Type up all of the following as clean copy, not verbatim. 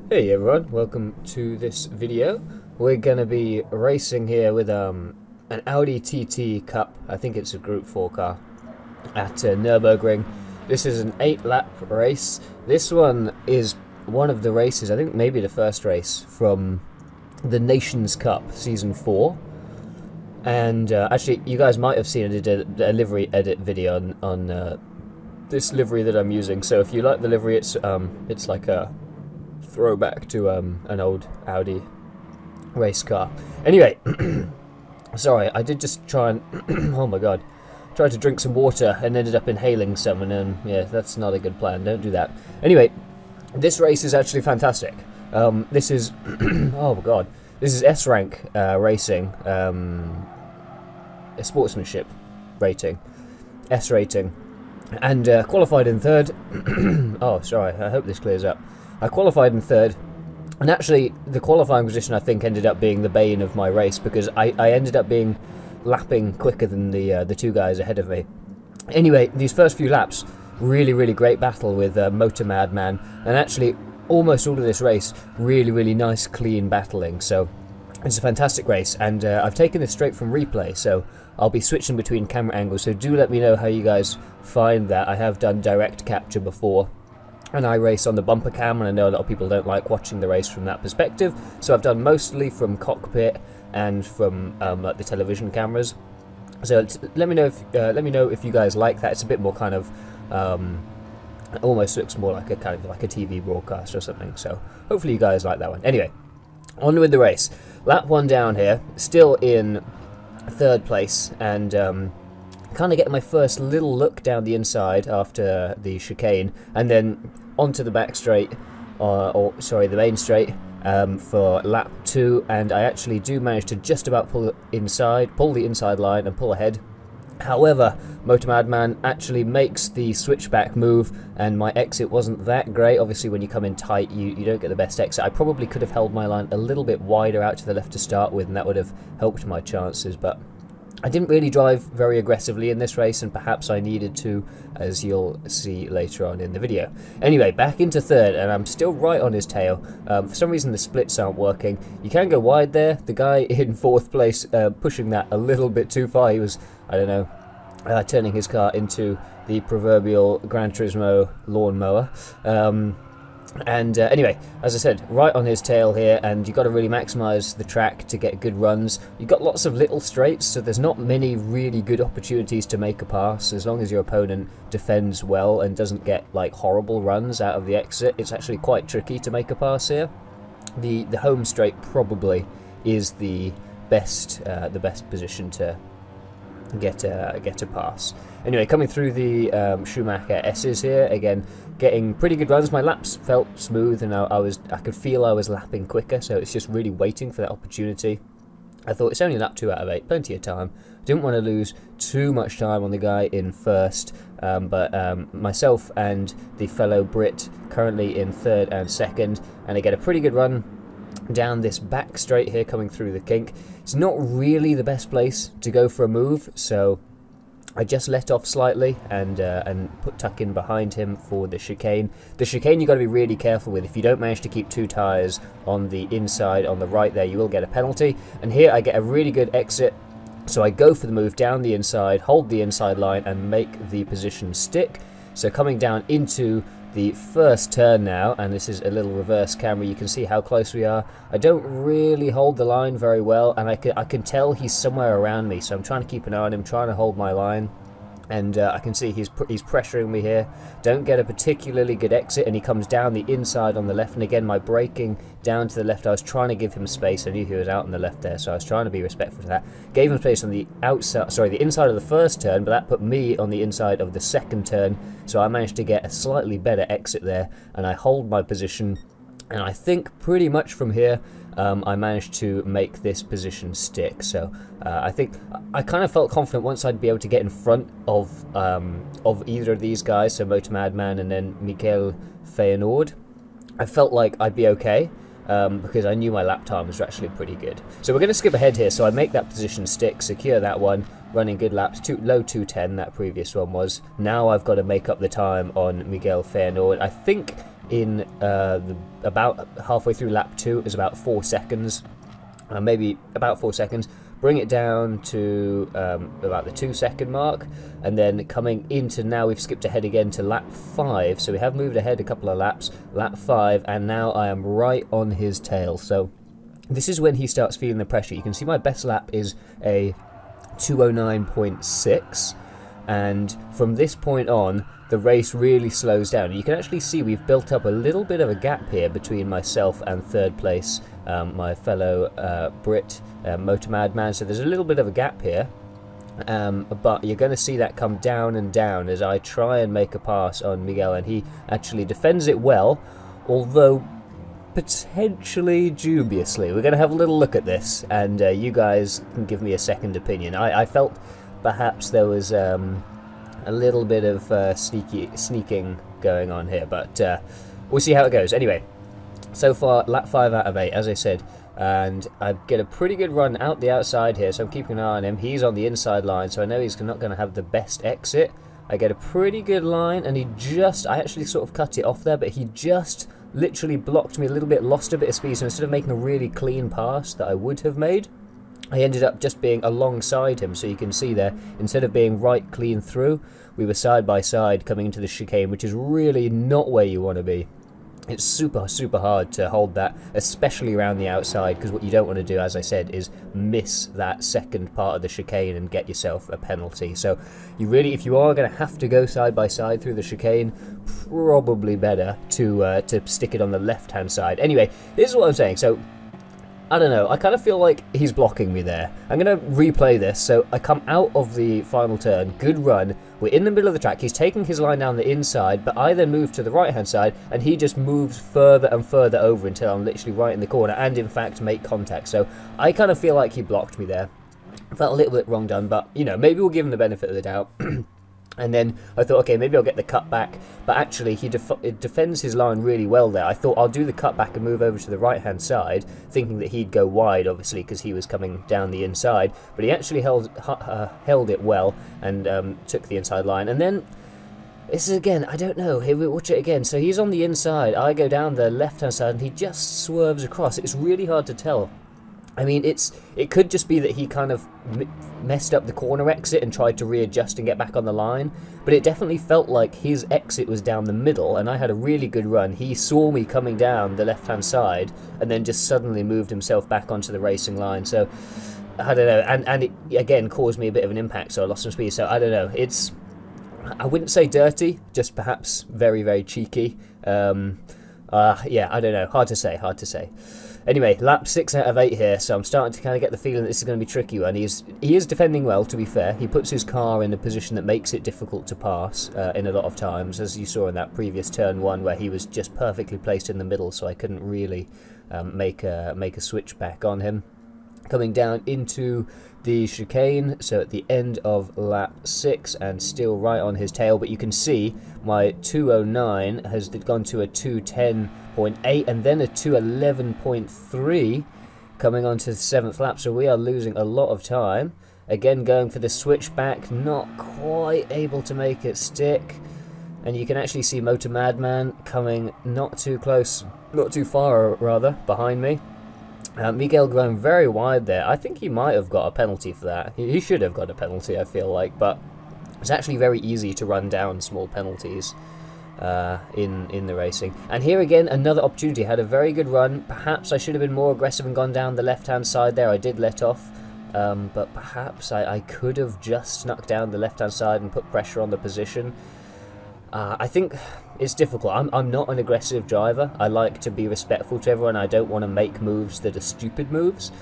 Hey everyone, welcome to this video. We're going to be racing here with an Audi TT Cup. I think it's a Group 4 car at Nürburgring. This is an 8-lap race. This one is one of the races, I think maybe the first race from the Nations Cup Season 4. And actually, you guys might have seen a livery edit video on this livery that I'm using. So if you like the livery, it's like a throwback to an old Audi race car. Anyway, sorry, I did just try and oh my god, tried to drink some water and ended up inhaling some, and yeah, that's not a good plan. Don't do that. Anyway, this race is actually fantastic. This is oh my god, this is S rank racing, a sportsmanship rating, S rating, and qualified in third. Oh, sorry, I hope this clears up. I qualified in third, and actually the qualifying position I think ended up being the bane of my race, because I ended up lapping quicker than the two guys ahead of me. Anyway, these first few laps, really great battle with Motor Madman, and actually almost all of this race, really nice clean battling. So it's a fantastic race, and I've taken this straight from replay, so I'll be switching between camera angles, so do let me know how you guys find that. I have done direct capture before, and I race on the bumper cam, and I know a lot of people don't like watching the race from that perspective, so I've done mostly from cockpit and from like the television cameras. So let me know if you guys like that. It's a bit more kind of it almost looks more like a kind of like a TV broadcast or something. So hopefully you guys like that one. Anyway, on with the race. Lap 1 down here, still in third place, and kind of getting my first little look down the inside after the chicane, and then onto the back straight, the main straight, for lap 2, and I actually do manage to just about pull the inside line and pull ahead. However, Motor Madman actually makes the switchback move, and my exit wasn't that great. Obviously when you come in tight, you don't get the best exit. I probably could have held my line a little bit wider out to the left to start with, and that would have helped my chances, but I didn't really drive very aggressively in this race, and perhaps I needed to, as you'll see later on in the video. Anyway, back into third, and I'm still right on his tail. For some reason the splits aren't working. You can go wide there. The guy in fourth place pushing that a little bit too far. He was, I don't know, turning his car into the proverbial Gran Turismo lawnmower. Anyway, as I said, right on his tail here, and you've got to really maximise the track to get good runs. You've got lots of little straights, so there's not many really good opportunities to make a pass. As long as your opponent defends well and doesn't get like horrible runs out of the exit, it's actually quite tricky to make a pass here. The home straight probably is the best position to get a pass. Anyway, coming through the Schumacher S's here, again getting pretty good runs. My laps felt smooth, and I could feel I was lapping quicker, so it's just really waiting for that opportunity. I thought it's only lap 2 out of 8, plenty of time. Didn't want to lose too much time on the guy in first, but myself and the fellow Brit currently in third and second, and I get a pretty good run down this back straight here, coming through the kink. It's not really the best place to go for a move, so I just let off slightly and put tuck in behind him for the chicane. The chicane you've got to be really careful with. If you don't manage to keep 2 tyres on the inside, on the right there, you will get a penalty. And here I get a really good exit, so I go for the move down the inside, hold the inside line, and make the position stick. So coming down into the first turn now, and this is a little reverse camera, you can see how close we are. I don't really hold the line very well, and I can tell he's somewhere around me, so I'm trying to keep an eye on him, trying to hold my line, and I can see he's pressuring me here. Don't get a particularly good exit, and he comes down the inside on the left, and again my braking down to the left, I was trying to give him space. I knew he was out on the left there, so I was trying to be respectful to that. Gave him space on the outside, sorry, the inside of the first turn, but that put me on the inside of the second turn, so I managed to get a slightly better exit there, and I hold my position, and I think pretty much from here I managed to make this position stick. So I think I kind of felt confident once I'd be able to get in front of either of these guys, so Motor Madman and then Michael Feyenoord. I felt like I'd be okay, because I knew my lap time was actually pretty good. So we're going to skip ahead here, so I make that position stick, secure that one, running good laps, low 210 that previous one was. Now I've got to make up the time on Miguel Feyenoord. I think in about halfway through lap 2 is about 4 seconds, maybe about 4 seconds. Bring it down to about the 2-second mark, and then coming into, now we've skipped ahead again to lap 5, so we have moved ahead a couple of laps, lap 5, and now I am right on his tail. So this is when he starts feeling the pressure. You can see my best lap is a 209.6, and from this point on the race really slows down. You can actually see we've built up a little bit of a gap here between myself and third place, my fellow Brit, Motor Madman, so there's a little bit of a gap here, but you're going to see that come down and down as I try and make a pass on Miguel, and he actually defends it well, although potentially dubiously. We're going to have a little look at this, and you guys can give me a second opinion. I felt perhaps there was a little bit of sneaking going on here, but we'll see how it goes. Anyway, so far lap 5 out of 8, as I said, and I get a pretty good run out the outside here, so I'm keeping an eye on him. He's on the inside line, so I know he's not going to have the best exit. I get a pretty good line, and I actually sort of cut it off there, but he just literally blocked me a little bit, lost a bit of speed, so instead of making a really clean pass that I would have made, I ended up just being alongside him. So you can see there, instead of being right clean through, we were side by side coming into the chicane, which is really not where you want to be. It's super hard to hold that, especially around the outside, because what you don't want to do, as I said, is miss that second part of the chicane and get yourself a penalty. So you really, if you are going to have to go side by side through the chicane, probably better to stick it on the left hand side. Anyway, this is what I'm saying. So I don't know, I kind of feel like he's blocking me there. I'm going to replay this. So I come out of the final turn, good run, we're in the middle of the track, he's taking his line down the inside, but I then move to the right hand side, and he just moves further and further over until I'm literally right in the corner, and in fact make contact. So I kind of feel like he blocked me there. I felt a little bit wrong done, but you know, maybe we'll give him the benefit of the doubt. And then I thought, okay, maybe I'll get the cut back, but actually he defends his line really well there. I thought I'll do the cut back and move over to the right hand side, thinking that he'd go wide, obviously, because he was coming down the inside, but he actually held it well and took the inside line. And then this is, again, I don't know, here we watch it again. So he's on the inside, I go down the left hand side, and he just swerves across. It's really hard to tell. I mean, it could just be that he kind of messed up the corner exit and tried to readjust and get back on the line, but it definitely felt like his exit was down the middle, and I had a really good run. He saw me coming down the left-hand side and then just suddenly moved himself back onto the racing line. So, I don't know, and it, again, caused me a bit of an impact, so I lost some speed. So, I don't know, I wouldn't say dirty, just perhaps very cheeky. Yeah, I don't know, hard to say. Anyway, lap 6 out of 8 here, so I'm starting to kind of get the feeling that this is going to be a tricky one. He is defending well, to be fair. He puts his car in a position that makes it difficult to pass in a lot of times, as you saw in that previous turn 1 where he was just perfectly placed in the middle, so I couldn't really make a switch back on him. Coming down into the chicane, so at the end of lap 6 and still right on his tail, but you can see my 209 has gone to a 210.8 and then a 211.3 coming on to the 7th lap, so we are losing a lot of time. Again, going for the switchback, not quite able to make it stick, and you can actually see Motor Madman coming not too far rather, behind me. Miguel going very wide there. I think he might have got a penalty for that. He should have got a penalty, I feel like, but it's actually very easy to run down small penalties in the racing. And here again, another opportunity. I had a very good run. Perhaps I should have been more aggressive and gone down the left-hand side there. I did let off, but perhaps I could have just snuck down the left-hand side and put pressure on the position. I think it's difficult. I'm not an aggressive driver. I like to be respectful to everyone. I don't want to make moves that are stupid moves.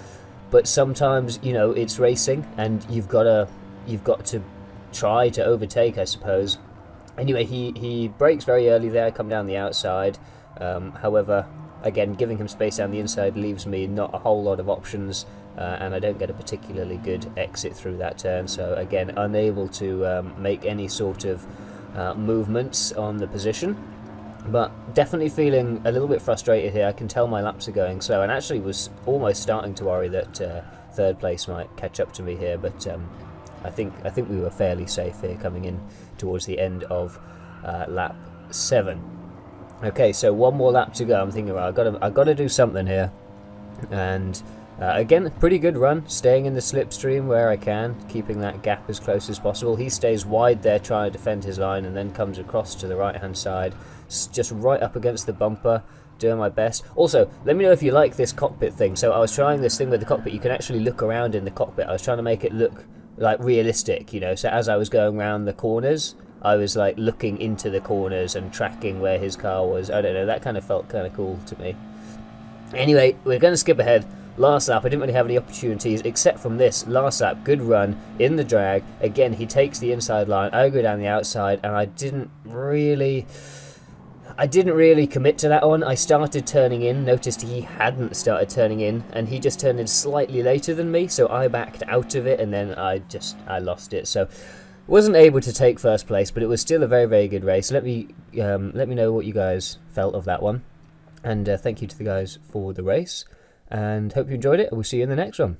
But sometimes, you know, it's racing, and you've got to try to overtake, I suppose. Anyway, he brakes very early there. I come down the outside. However, again, giving him space down the inside leaves me not a whole lot of options, and I don't get a particularly good exit through that turn. So again, unable to make any sort of movements on the position, but definitely feeling a little bit frustrated here. I can tell my laps are going slow, and actually was almost starting to worry that third place might catch up to me here, but I think we were fairly safe here coming in towards the end of lap 7. Okay, so one more lap to go. I'm thinking, right, I've got to do something here. And again, pretty good run, staying in the slipstream where I can, keeping that gap as close as possible. He stays wide there trying to defend his line, and then comes across to the right hand side, just right up against the bumper, doing my best. Also, let me know if you like this cockpit thing. So I was trying this thing with the cockpit. You can actually look around in the cockpit. I was trying to make it look like realistic, you know, so as I was going around the corners, I was like looking into the corners and tracking where his car was. I don't know, that kind of felt kind of cool to me. Anyway, we're going to skip ahead. Last lap, I didn't really have any opportunities except from this. Last lap, good run in the drag. Again, he takes the inside line, I go down the outside, and I didn't really commit to that one. I started turning in, noticed he hadn't started turning in, and he just turned in slightly later than me, so I backed out of it, and then I lost it. So wasn't able to take first place, but it was still a very, very good race. Let me know what you guys felt of that one. And thank you to the guys for the race, and hope you enjoyed it. We'll see you in the next one.